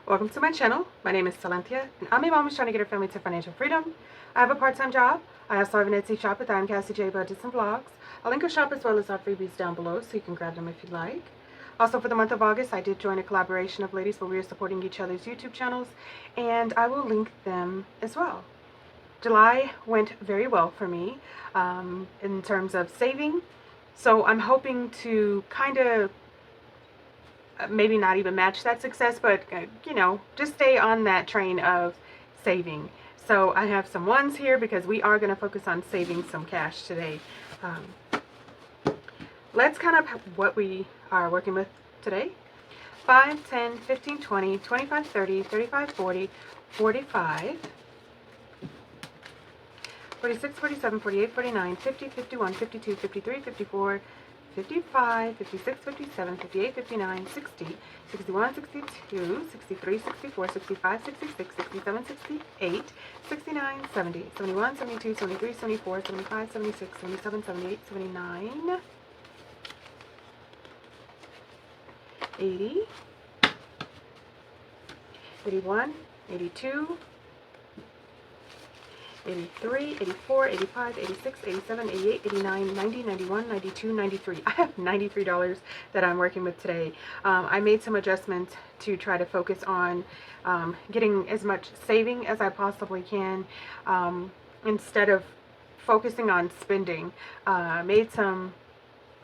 Welcome to my channel. My name is Silynthia, and I'm a mom who's trying to get her family to financial freedom. I have a part-time job. I also have an Etsy shop with Cassie J Budgets and Vlogs. I'll link her shop as well as our freebies down below, so you can grab them if you'd like. Also, for the month of August, I did join a collaboration of ladies where we are supporting each other's YouTube channels, and I will link them as well. July went very well for me in terms of saving, so I'm hoping to kind of maybe not even match that success, but you know, just stay on that train of saving. So I have some ones here because we are going to focus on saving some cash today. Let's kind of what we are working with today. 5, 10, 15, 20, 25, 30, 35, 40, 45, 46, 47, 48, 49, 50, 51, 52, 53, 54, 55, 56, 57, 58, 59, 60, 61, 62, 63, 64, 65, 66, 67, 68, 69, 70, 71, 72, 73, 74, 75, 76, 77, 78, 79, 80, 81, 82, 83, 84, 85, 86, 87, 88, 89, 90, 91, 92, 93. I have $93 that I'm working with today. I made some adjustments to try to focus on getting as much saving as I possibly can instead of focusing on spending. Made some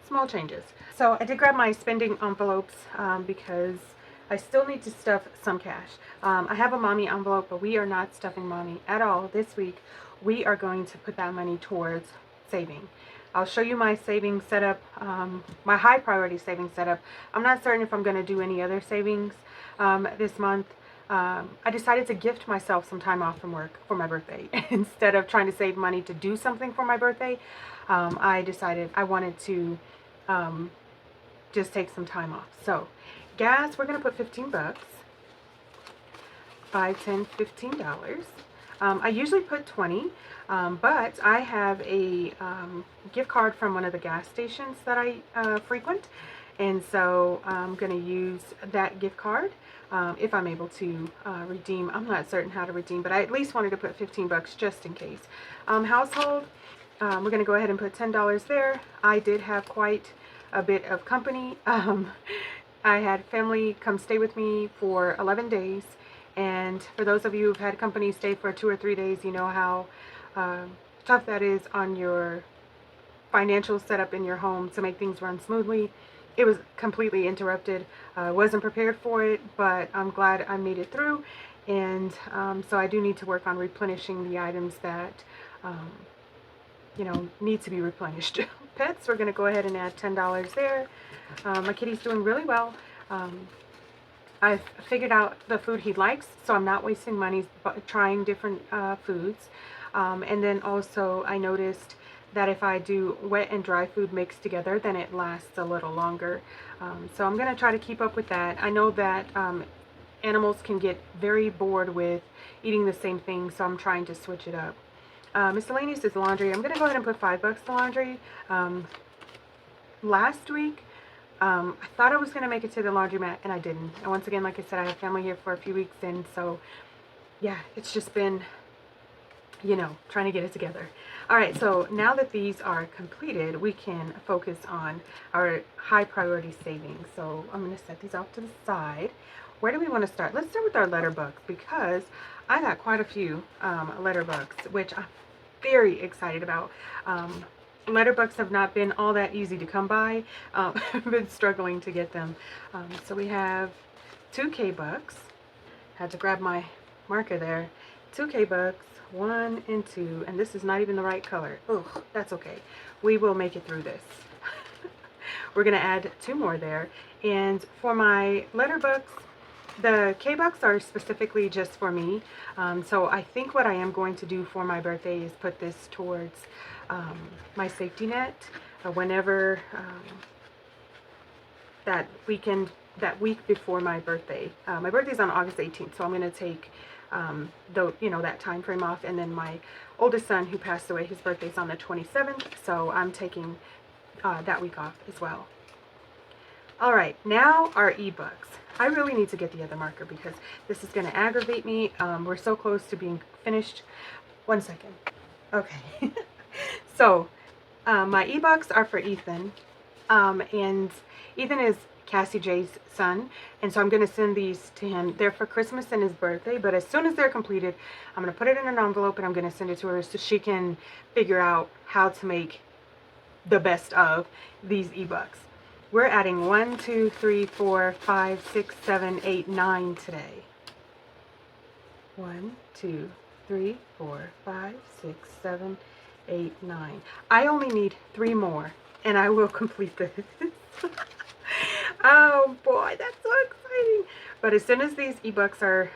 small changes. So I did grab my spending envelopes because I still need to stuff some cash. I have a mommy envelope, but we are not stuffing mommy at all this week. We are going to put that money towards saving. I'll show you my savings setup, my high priority savings setup. I'm not certain if I'm going to do any other savings this month. I decided to gift myself some time off from work for my birthday. Instead of trying to save money to do something for my birthday, I decided I wanted to just take some time off. So gas, we're going to put 15 bucks. 5, 10, $15. I usually put 20, but I have a gift card from one of the gas stations that I frequent, and so I'm going to use that gift card if I'm able to redeem. I'm not certain how to redeem, but I at least wanted to put 15 bucks just in case. Household, we're going to go ahead and put $10 there. I did have quite a bit of company. I had family come stay with me for 11 days. And for those of you who've had company stay for 2 or 3 days, you know how tough that is on your financial setup in your home to make things run smoothly. It was completely interrupted. I wasn't prepared for it, but I'm glad I made it through. And so I do need to work on replenishing the items that you know, need to be replenished. Pets, we're going to go ahead and add $10 there. My kitty's doing really well. I've figured out the food he likes, so I'm not wasting money trying different foods. And then also I noticed that if I do wet and dry food mixed together, then it lasts a little longer. So I'm going to try to keep up with that. I know that animals can get very bored with eating the same thing, so I'm trying to switch it up. Miscellaneous is laundry. I'm going to go ahead and put 5 bucks to laundry. Last week, I thought I was going to make it to the laundromat, and I didn't. And once again, like I said, I have family here for a few weeks, and so, yeah, it's just been, you know, trying to get it together. All right, so now that these are completed, we can focus on our high priority savings. So I'm going to set these off to the side. Where do we want to start? Let's start with our letter bucks, because I got quite a few letter bucks, which I'm very excited about. Letter bucks have not been all that easy to come by. I've been struggling to get them. So we have 2K bucks. Had to grab my marker there. 2K bucks, 1 and 2, and this is not even the right color. Ugh, that's okay. We will make it through this. We're gonna add 2 more there. And for my letter bucks, the K-Bucks are specifically just for me. So I think what I am going to do for my birthday is put this towards my safety net whenever that week before my birthday. My birthday's on August 18th, so I'm going to take that time frame off. And then my oldest son, who passed away, his birthday's on the 27th, so I'm taking that week off as well. All right, now our ebooks. I really need to get the other marker because this is going to aggravate me. We're so close to being finished. 1 second. Okay. So my ebooks are for Ethan, and Ethan is Cassie J's son, and so I'm going to send these to him. They're for Christmas and his birthday, but as soon as they're completed, I'm going to put it in an envelope and I'm going to send it to her so she can figure out how to make the best of these ebooks. We're adding 1, 2, 3, 4, 5, 6, 7, 8, 9 today. 1, 2, 3, 4, 5, 6, 7, 8, 9. I only need 3 more and I will complete this. Oh boy, that's so exciting. But as soon as these ebooks are,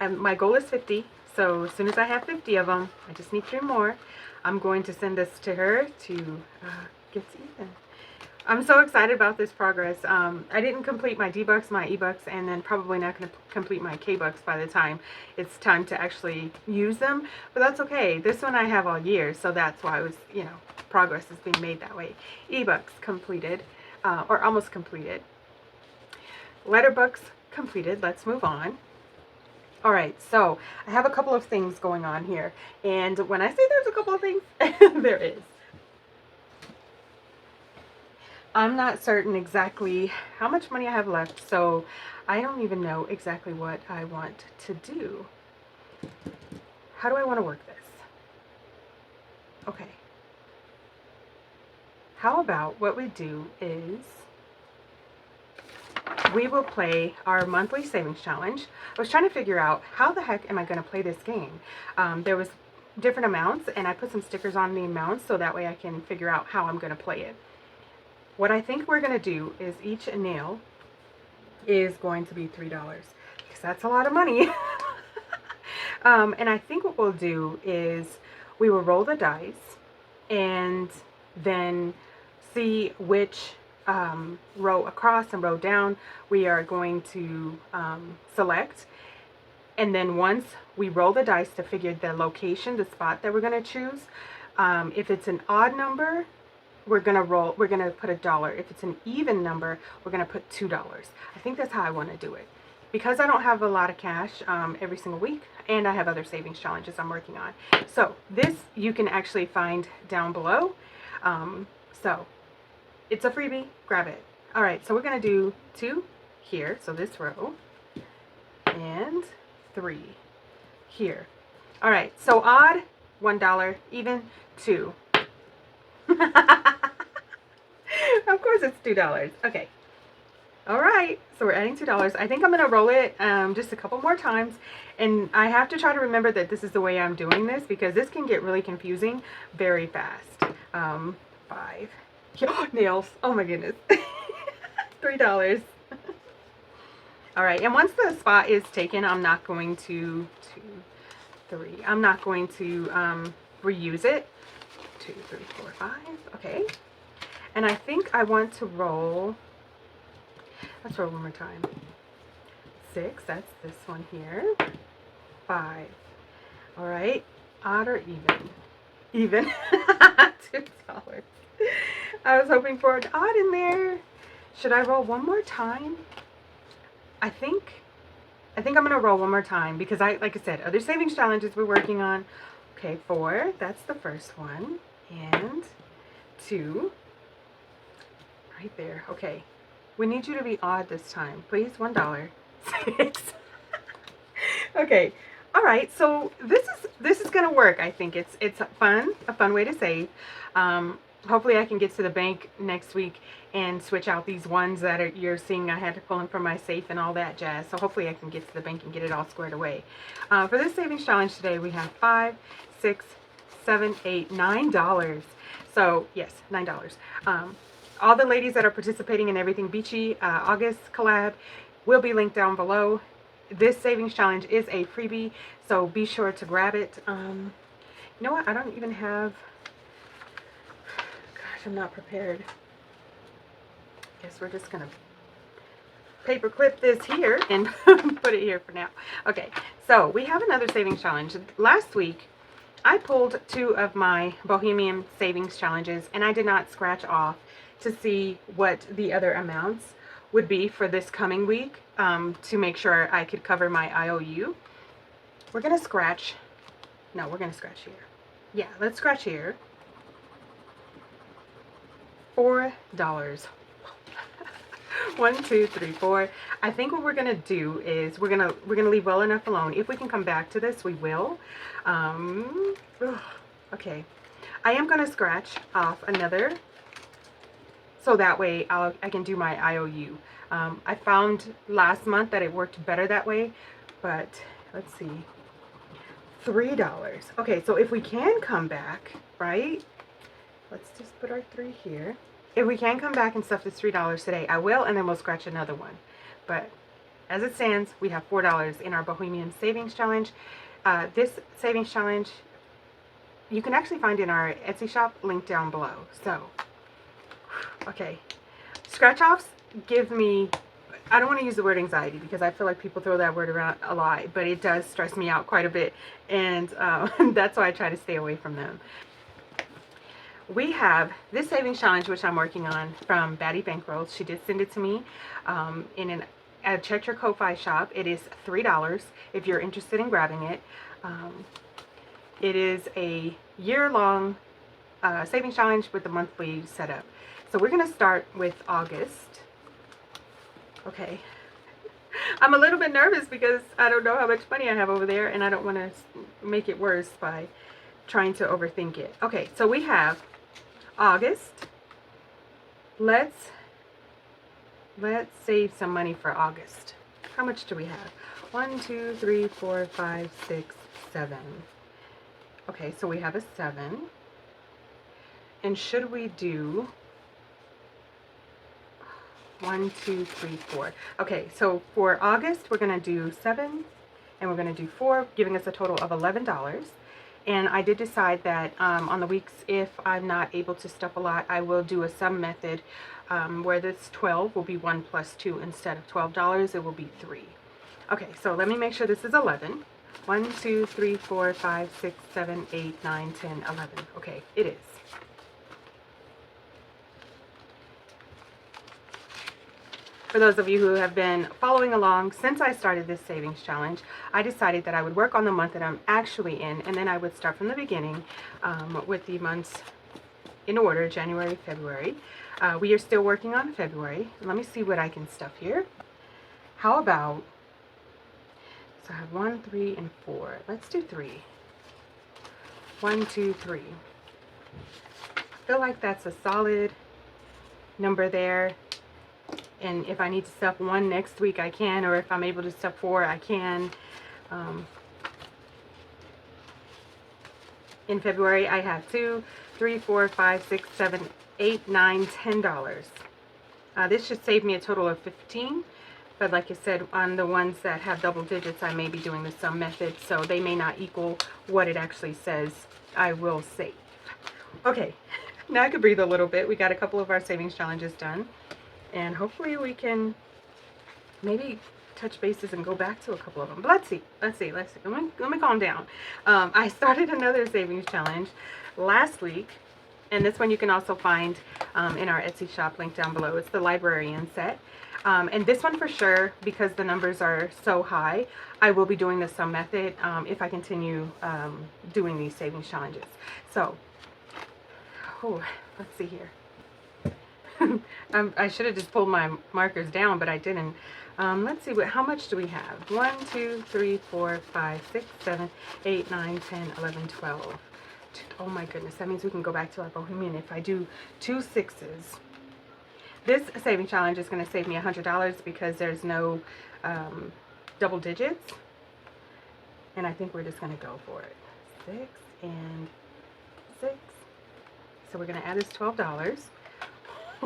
my goal is 50. So as soon as I have 50 of them, I just need 3 more. I'm going to send this to her to give to Ethan. I'm so excited about this progress. I didn't complete my D-Bucks, my E-Bucks, and then probably not going to complete my K-Bucks by the time it's time to actually use them. But that's okay. This one I have all year, so that's why I was, you know, progress is being made that way. E-Bucks completed, or almost completed. Letterbooks completed. Let's move on. All right, so I have a couple of things going on here. And when I say there's a couple of things, there is. I'm not certain exactly how much money I have left, so I don't even know exactly what I want to do. How do I want to work this? Okay. How about what we do is we will play our monthly savings challenge. I was trying to figure out how the heck am I going to play this game. There was different amounts, and I put some stickers on the amounts so that way I can figure out how I'm going to play it. What I think we're going to do is each nail is going to be $3 because that's a lot of money. And I think what we'll do is we will roll the dice and then see which row across and row down we are going to select. And then once we roll the dice to figure the location, the spot that we're going to choose, if it's an odd number, we're going to put $1. If it's an even number, we're going to put $2. I think that's how I want to do it. Because I don't have a lot of cash every single week, and I have other savings challenges I'm working on. So this you can actually find down below. So it's a freebie, grab it. All right, so we're going to do 2 here, so this row, and 3 here. All right, so odd, $1, even, 2. Of course it's $2. Okay. All right. So we're adding $2. I think I'm going to roll it just a couple more times. And I have to try to remember that this is the way I'm doing this because this can get really confusing very fast. 5. Nails. Oh my goodness. $3. All right. And once the spot is taken, I'm not going to 2, 3. I'm not going to reuse it. 2, 3, 4, 5. Okay. And I think I want to roll. Let's roll one more time. 6. That's this one here. 5. All right. Odd or even? Even. $2. I was hoping for an odd in there. Should I roll one more time? I think I'm going to roll one more time because like I said, other savings challenges we're working on. Okay, 4. That's the first one. And 2. Right there. Okay. We need you to be odd this time. Please, $1. 6. Okay. All right. So this is going to work. I think it's a fun way to save. Hopefully I can get to the bank next week and switch out these ones that you're seeing I had to pull them from my safe and all that jazz. So hopefully I can get to the bank and get it all squared away. For this savings challenge today, we have 5, 6, 7, 8, $9. So yes, $9. All the ladies that are participating in Everything Beachy August collab will be linked down below. This savings challenge is a freebie, so be sure to grab it. You know what? I don't even have. Gosh, I'm not prepared. Guess we're just gonna paper clip this here and put it here for now. Okay, so we have another savings challenge. Last week, I pulled 2 of my Bohemian savings challenges, and I did not scratch off to see what the other amounts would be for this coming week, to make sure I could cover my IOU. We're going to scratch. No, we're going to scratch here. Yeah, let's scratch here. $4. 1, 2, 3, 4. I think what we're gonna do is we're gonna leave well enough alone. If we can come back to this, we will. Okay, I am gonna scratch off another, so that way I can do my IOU. I found last month that it worked better that way, but let's see, $3. Okay, so if we can come back, right? Let's just put our 3 here. If we can come back and stuff this $3 today, I will, and then we'll scratch another one. But as it stands, we have $4 in our Bohemian Savings Challenge. This Savings Challenge, you can actually find in our Etsy shop, link down below. So, okay. Scratch-offs give me, I don't want to use the word anxiety because I feel like people throw that word around a lot, but it does stress me out quite a bit, and that's why I try to stay away from them. We have this savings challenge, which I'm working on, from Batty Bankrolls. She did send it to me I checked her Ko-Fi shop. It is $3 if you're interested in grabbing it. It is a year-long savings challenge with a monthly setup. So we're going to start with August. Okay. I'm a little bit nervous because I don't know how much money I have over there, and I don't want to make it worse by trying to overthink it. Okay, so we have August. Let's save some money for August. How much do we have? 1, 2, 3, 4, 5, 6, 7. Okay, so we have a 7. And should we do 1, 2, 3, 4? Okay, so for August, we're going to do 7 and we're going to do 4, giving us a total of $11. And I did decide that on the weeks, if I'm not able to stuff a lot, I will do a sum method where this 12 will be 1 plus 2 instead of $12. It will be 3. Okay, so let me make sure this is 11. 1, 2, 3, 4, 5, 6, 7, 8, 9, 10, 11. Okay, it is. For those of you who have been following along since I started this savings challenge, I decided that I would work on the month that I'm actually in, and then I would start from the beginning with the months in order, January, February. We are still working on February. Let me see what I can stuff here. How about, so I have 1, 3, and 4. Let's do 3. 1, 2, 3. I feel like that's a solid number there. And if I need to stuff 1 next week, I can. Or if I'm able to stuff 4, I can. In February, I have 2, 3, 4, 5, 6, 7, 8, 9, $10. This should save me a total of 15. But like I said, on the ones that have double digits, I may be doing the sum method. So they may not equal what it actually says I will save. Okay, now I can breathe a little bit. We got a couple of our savings challenges done. And hopefully we can maybe touch bases and go back to a couple of them. But let's see. Let me calm down. I started another savings challenge last week. And this one you can also find in our Etsy shop, link down below. It's the Librarian set. And this one for sure, because the numbers are so high, I will be doing the sum method if I continue doing these savings challenges. So, let's see here. I should have just pulled my markers down, but I didn't. Let's see, how much do we have? 1, 2, 3, 4, 5, 6, 7, 8, 9, 10, 11, 12. Oh my goodness, that means we can go back to our Bohemian if I do 2 6s. This saving challenge is going to save me $100 because there's no double digits. And I think we're just going to go for it. 6 and 6. So we're going to add this $12.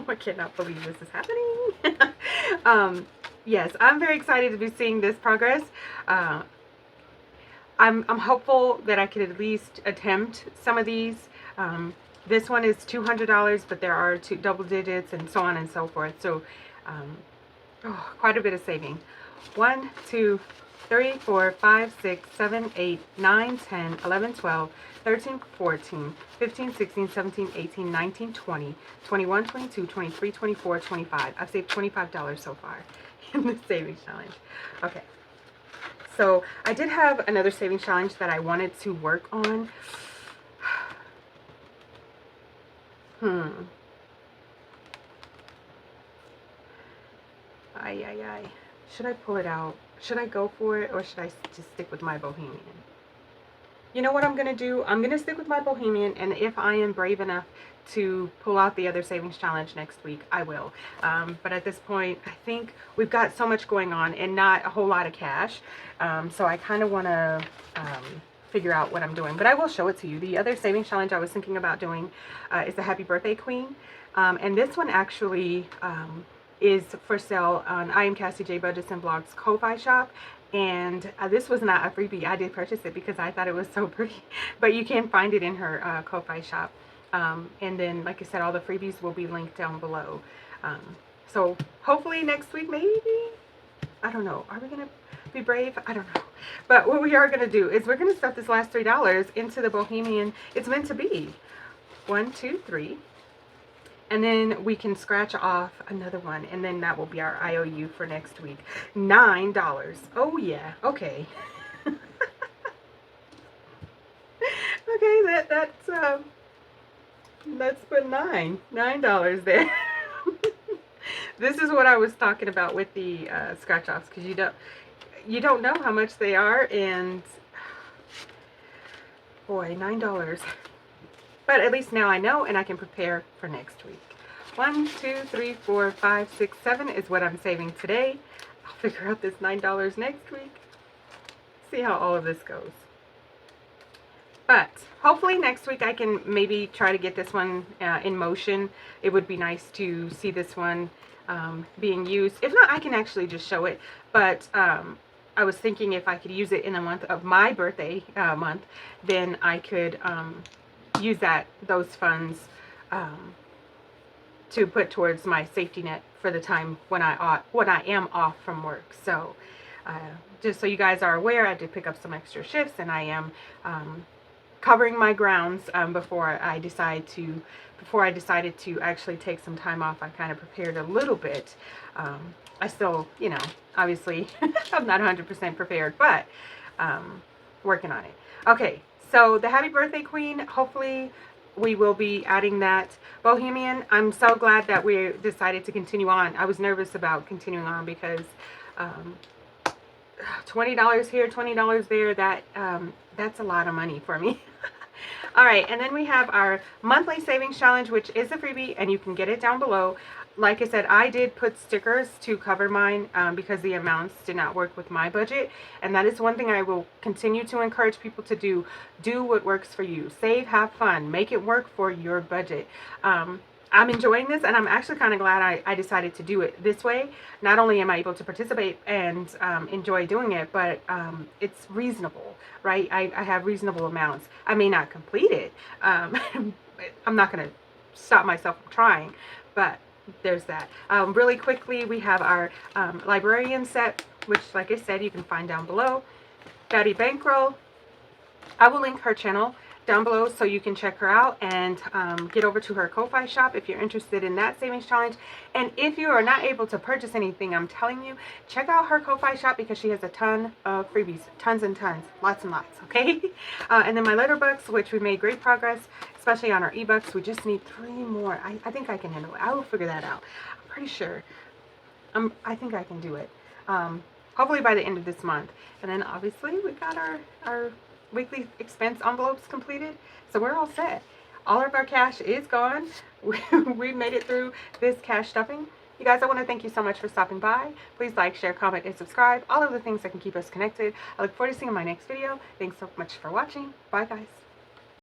I cannot believe this is happening. Yes, I'm very excited to be seeing this progress. I'm hopeful that I could at least attempt some of these. This one is $200, but there are 2 double digits and so on and so forth. So quite a bit of saving. 1, 2, 3, 4, 5, 6, 7, 8, 9, 10, 11, 12, 13, 14, 15, 16, 17, 18, 19, 20, 21, 22, 23, 24, 25. I've saved $25 so far in the savings challenge. Okay. So I did have another savings challenge that I wanted to work on. Ay. Should I pull it out? Should I go for it, or should I just stick with my Bohemian? You know what I'm going to do? I'm going to stick with my Bohemian, and if I am brave enough to pull out the other savings challenge next week, I will. But at this point, I think we've got so much going on and not a whole lot of cash. So I kind of want to figure out what I'm doing. But I will show it to you. The other savings challenge I was thinking about doing is the Happy Birthday Queen. And this one actually is for sale on I Am Cassie J Budgets and Blogs Ko-Fi shop. And this was not a freebie. I did purchase it because I thought it was so pretty. But you can find it in her Ko-Fi shop. And then, like I said, all the freebies will be linked down below. So hopefully next week, maybe. I don't know. Are we going to be brave? I don't know. But what we are going to do is we're going to stuff this last $3 into the Bohemian It's Meant to Be. 1, 2, 3. And then we can scratch off another one, and then that will be our IOU for next week. $9. Oh yeah. Okay. Okay, let's put $9 there. This is what I was talking about with the scratch offs, because you don't know how much they are, and boy, $9. But at least now I know, and I can prepare for next week. 1, 2, 3, 4, 5, 6, 7 is what I'm saving today. I'll figure out this $9 next week. See how all of this goes. But hopefully next week I can maybe try to get this one in motion. It would be nice to see this one being used. If not, I can actually just show it. But I was thinking if I could use it in the month of my birthday month, then I could use those funds to put towards my safety net for the time when I am off from work. So just so you guys are aware, I did pick up some extra shifts, and I am covering my grounds before I decided to actually take some time off. I kind of prepared a little bit. I still, obviously I'm not 100% prepared, but working on it. Okay, so the Happy Birthday Queen, hopefully we will be adding that. Bohemian, I'm so glad that we decided to continue on. I was nervous about continuing on because $20 here, $20 there, that's a lot of money for me. All right, and then we have our monthly savings challenge, which is a freebie, and you can get it down below. Like I said, I did put stickers to cover mine because the amounts did not work with my budget. And that is one thing I will continue to encourage people to do. Do what works for you. Save, have fun, make it work for your budget. I'm enjoying this, and I'm actually kind of glad I decided to do it this way. Not only am I able to participate and enjoy doing it, but it's reasonable, right? I have reasonable amounts. I may not complete it. I'm not going to stop myself from trying, but there's that. Really quickly, we have our Librarian set, which, like I said, you can find down below. Betty Bankroll. I will link her channel down below so you can check her out and get over to her Ko-Fi shop if you're interested in that savings challenge. And if you are not able to purchase anything, I'm telling you, check out her Ko-Fi shop because she has a ton of freebies, tons and tons, lots and lots, okay? And then my letterbox, which we made great progress, especially on our ebooks. We just need 3 more. I think I can handle it. I will figure that out. I'm pretty sure. I think I can do it. Hopefully by the end of this month. And then obviously we got our weekly expense envelopes completed, so we're all set. All of our cash is gone. We made it through this cash stuffing. You guys, I want to thank you so much for stopping by. Please like, share, comment, and subscribe. All of the things that can keep us connected. I look forward to seeing you in my next video. Thanks so much for watching. Bye, guys.